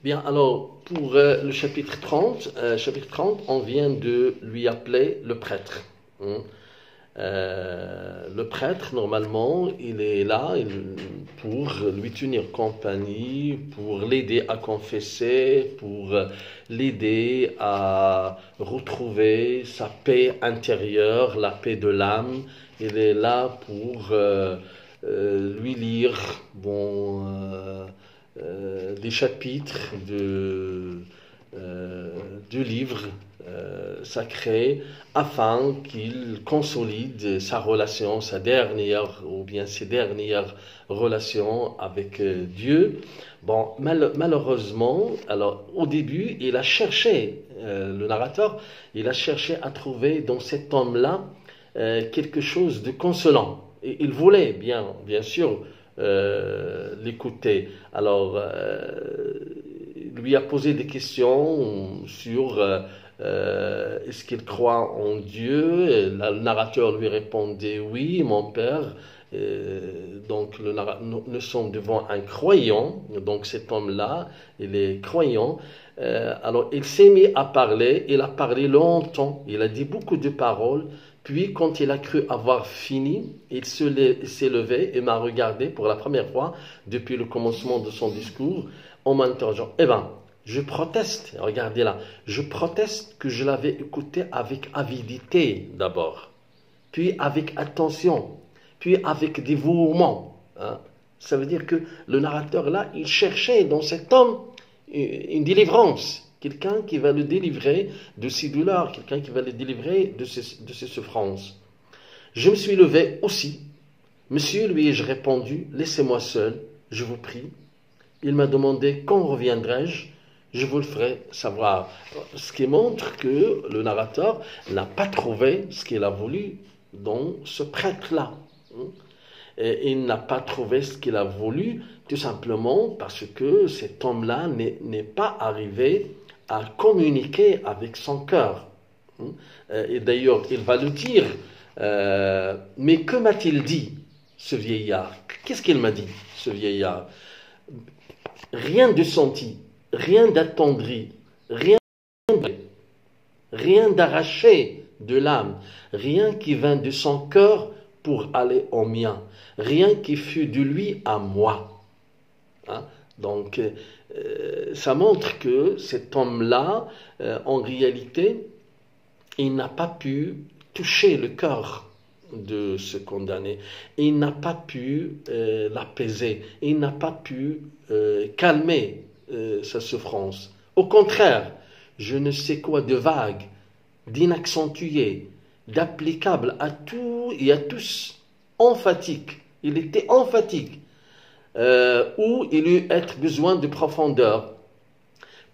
Bien, alors, pour le chapitre 30, on vient de lui appeler le prêtre. Hein. Le prêtre, normalement, il est là pour lui tenir compagnie, pour l'aider à confesser, pour l'aider à retrouver sa paix intérieure, la paix de l'âme. Il est là pour lui lire des chapitres du livre sacré afin qu'il consolide sa relation, sa dernière ou bien ses dernières relations avec Dieu. Bon, malheureusement, alors au début, il a cherché, le narrateur, il a cherché à trouver dans cet homme-là quelque chose de consolant. Et il voulait bien sûr l'écouter. Alors, il lui a posé des questions sur est-ce qu'il croit en Dieu? Et le narrateur lui répondait oui, mon père. Donc, nous sommes devant un croyant. Donc, cet homme-là, il est croyant. Alors, il s'est mis à parler. Il a parlé longtemps. Il a dit beaucoup de paroles. Puis, quand il a cru avoir fini, il s'est levé et m'a regardé pour la première fois depuis le commencement de son discours en m'interrogeant. Eh bien, je proteste, regardez là, je proteste que je l'avais écouté avec avidité d'abord, puis avec attention, puis avec dévouement. Hein. Ça veut dire que le narrateur là, il cherchait dans cet homme une délivrance. Quelqu'un qui va le délivrer de ses douleurs, quelqu'un qui va le délivrer de ses souffrances. Je me suis levé aussi. Monsieur, lui ai-je répondu, laissez-moi seul, je vous prie. Il m'a demandé quand reviendrai-je, je vous le ferai savoir. Ce qui montre que le narrateur n'a pas trouvé ce qu'il a voulu dans ce prêtre-là. Et il n'a pas trouvé ce qu'il a voulu tout simplement parce que cet homme-là n'est pas arrivé à communiquer avec son cœur. Et d'ailleurs, il va le dire. Mais que m'a-t-il dit, ce vieillard? Qu'est-ce qu'il m'a dit, ce vieillard? Rien de senti, rien d'attendri, rien d'arraché de l'âme, rien qui vint de son cœur pour aller au mien, rien qui fut de lui à moi. Hein? Donc, ça montre que cet homme-là, en réalité, il n'a pas pu toucher le cœur de ce condamné. Il n'a pas pu l'apaiser. Il n'a pas pu calmer sa souffrance. Au contraire, je ne sais quoi de vague, d'inaccentué, d'applicable à tout et à tous, emphatique. Il était emphatique. Où il eut être besoin de profondeur,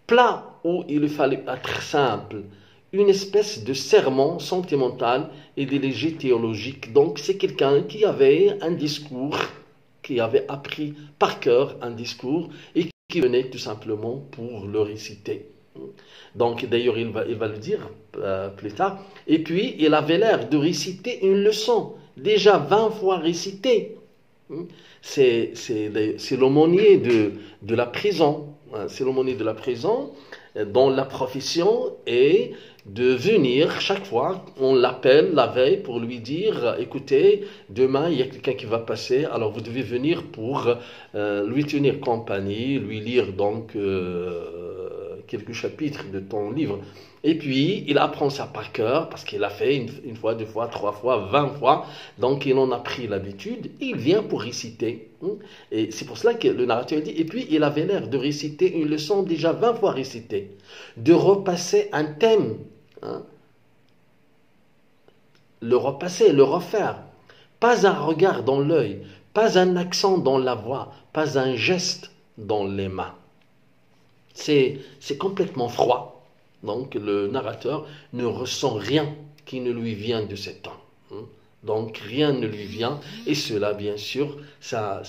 plat où il fallait être simple, une espèce de sermon sentimental et d'élégie théologique. Donc c'est quelqu'un qui avait un discours, qui avait appris par cœur un discours et qui venait tout simplement pour le réciter. Donc d'ailleurs il va le dire plus tard. Et puis il avait l'air de réciter une leçon, déjà 20 fois récitée. C'est l'aumônier de la prison. C'est l'aumônier de la prison dont la profession est de venir chaque fois, on l'appelle la veille pour lui dire écoutez, demain il y a quelqu'un qui va passer, alors vous devez venir pour lui tenir compagnie, lui lire donc quelques chapitres de ton livre. Et puis, il apprend ça par cœur, parce qu'il a fait une fois, 2 fois, 3 fois, 20 fois. Donc, il en a pris l'habitude. Il vient pour réciter. Et c'est pour cela que le narrateur dit, et puis, il avait l'air de réciter une leçon déjà 20 fois récitée. De repasser un thème. Le repasser, le refaire. Pas un regard dans l'œil, pas un accent dans la voix, pas un geste dans les mains. C'est complètement froid. Donc le narrateur ne ressent rien qui ne lui vient de cet homme. Donc rien ne lui vient. Et cela, bien sûr, ça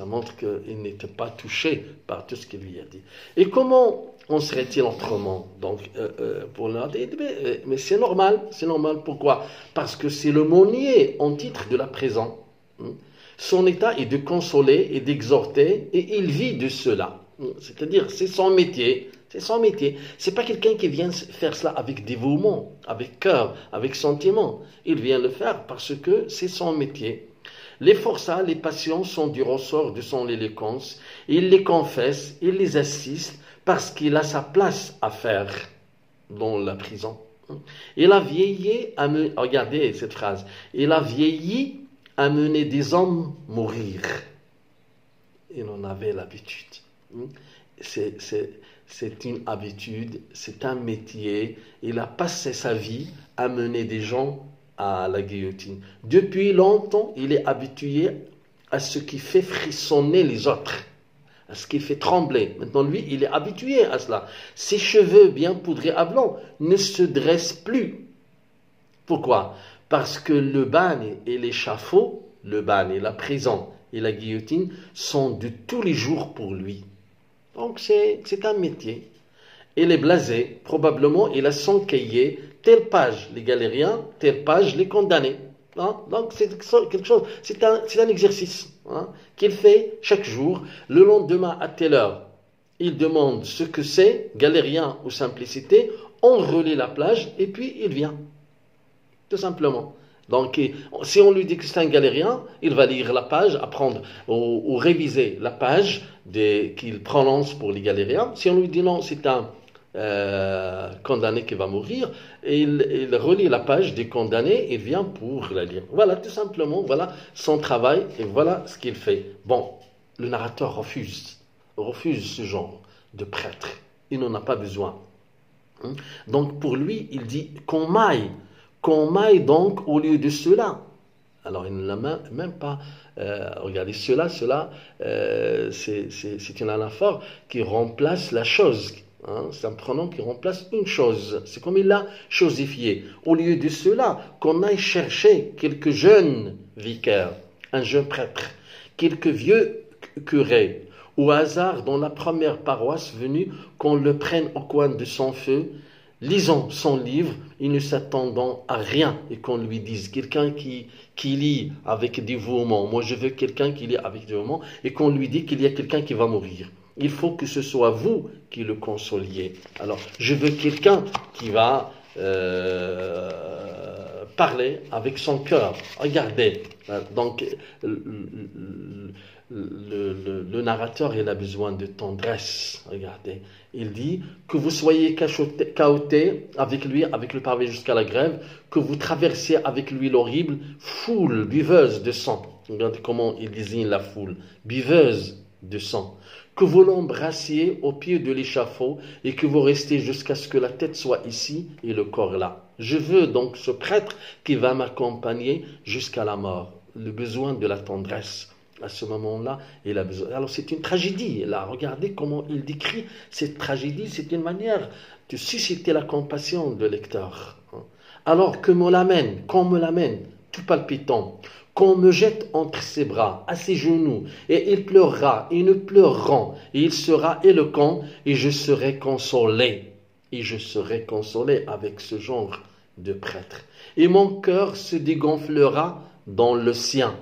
montre qu'il n'était pas touché par tout ce qu'il lui a dit. Et comment en serait-il autrement? Donc, pour le narrateur, mais c'est normal. Pourquoi? Parce que c'est l'aumônier en titre de la prison. Son état est de consoler et d'exhorter, et il vit de cela. C'est-à-dire, c'est son métier. C'est son métier. C'est pas quelqu'un qui vient faire cela avec dévouement, avec cœur, avec sentiment. Il vient le faire parce que c'est son métier. Les forçats, les patients sont du ressort de son éloquence. Il les confesse, il les assiste parce qu'il a sa place à faire dans la prison. Il a vieilli à mener, regardez cette phrase, il a vieilli à mener des hommes mourir. Il en avait l'habitude. C'est une habitude, c'est un métier. Il a passé sa vie à mener des gens à la guillotine. Depuis longtemps, il est habitué à ce qui fait frissonner les autres, à ce qui fait trembler. Maintenant, lui, il est habitué à cela. Ses cheveux bien poudrés à blanc ne se dressent plus. Pourquoi? Parce que le bagne et l'échafaud, le bagne et la prison et la guillotine sont de tous les jours pour lui. Donc, c'est un métier. Il est blasé. Probablement, il a son cahier, telle page les galériens, telle page les condamnés. Hein? Donc, c'est quelque chose, c'est un exercice qu'il fait chaque jour. Le lendemain, à telle heure, il demande ce que c'est, galérien ou simplicité, on relie la plage et puis il vient. Tout simplement. Donc, si on lui dit que c'est un galérien, il va lire la page, apprendre ou réviser la page qu'il prononce pour les galériens. Si on lui dit non, c'est un condamné qui va mourir, il relit la page des condamnés et vient pour la lire. Voilà, tout simplement, voilà son travail et voilà ce qu'il fait. Bon, le narrateur refuse ce genre de prêtre. Il n'en a pas besoin. Donc, pour lui, il dit qu'on maille donc au lieu de cela. Alors, il ne l'a même pas. Regardez, cela, c'est une anaphore qui remplace la chose. C'est un pronom qui remplace une chose. C'est comme il l'a chosifié. Au lieu de cela, qu'on aille chercher quelques jeunes vicaires, un jeune prêtre, quelques vieux curés, au hasard dans la première paroisse venue, qu'on le prenne au coin de son feu, lisant son livre et ne s'attendant à rien, et qu'on lui dise, quelqu'un qui lit avec dévouement, moi je veux quelqu'un qui lit avec dévouement, et qu'on lui dit qu'il y a quelqu'un qui va mourir. Il faut que ce soit vous qui le consoliez. Alors, je veux quelqu'un qui va parler avec son cœur. Regardez, donc le narrateur, il a besoin de tendresse. Regardez, il dit que vous soyez cahotés avec lui, avec le pavé jusqu'à la grève, que vous traversiez avec lui l'horrible foule buveuse de sang. Regardez comment il désigne la foule, buveuse de sang. Que vous l'embrassiez au pied de l'échafaud et que vous restiez jusqu'à ce que la tête soit ici et le corps là. Je veux donc ce prêtre qui va m'accompagner jusqu'à la mort. Le besoin de la tendresse. À ce moment-là, il a besoin. Alors c'est une tragédie. Là, regardez comment il décrit cette tragédie. C'est une manière de susciter la compassion de lecteur. Alors qu'on me l'amène, tout palpitant, qu'on me jette entre ses bras, à ses genoux, et il pleurera, et nous pleurerons, et il sera éloquent, et je serai consolé. Et je serai consolé avec ce genre de prêtre. Et mon cœur se dégonflera dans le sien.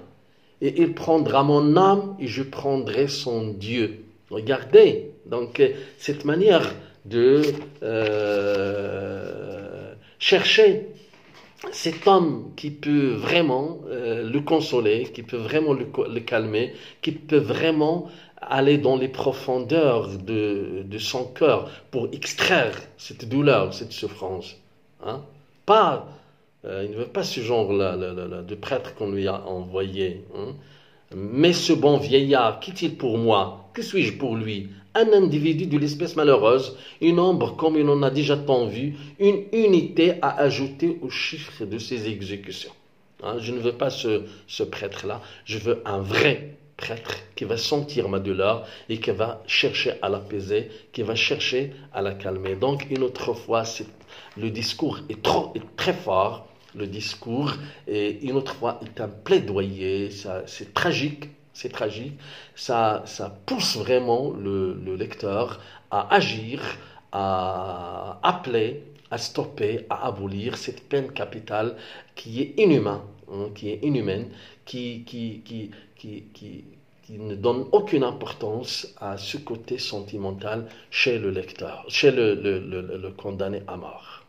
Et il prendra mon âme, et je prendrai son Dieu. Regardez, donc, cette manière de chercher cet homme qui peut vraiment le consoler, qui peut vraiment le calmer, qui peut vraiment aller dans les profondeurs de son cœur pour extraire cette douleur, cette souffrance. Il ne veut pas ce genre-là de prêtre qu'on lui a envoyé. Mais ce bon vieillard, qu'est-il pour moi? Que suis-je pour lui? Un individu de l'espèce malheureuse, une ombre comme il en a déjà tant vu, une unité à ajouter au chiffre de ses exécutions. Je ne veux pas ce prêtre-là, je veux un vrai prêtre qui va sentir ma douleur et qui va chercher à l'apaiser, qui va chercher à la calmer. Donc une autre fois, le discours est très fort, le discours, et une autre fois est un plaidoyer, c'est tragique. C'est tragique, ça pousse vraiment le lecteur à agir, à appeler, à stopper, à abolir cette peine capitale qui est inhumaine, qui qui ne donne aucune importance à ce côté sentimental chez le lecteur, chez le condamné à mort.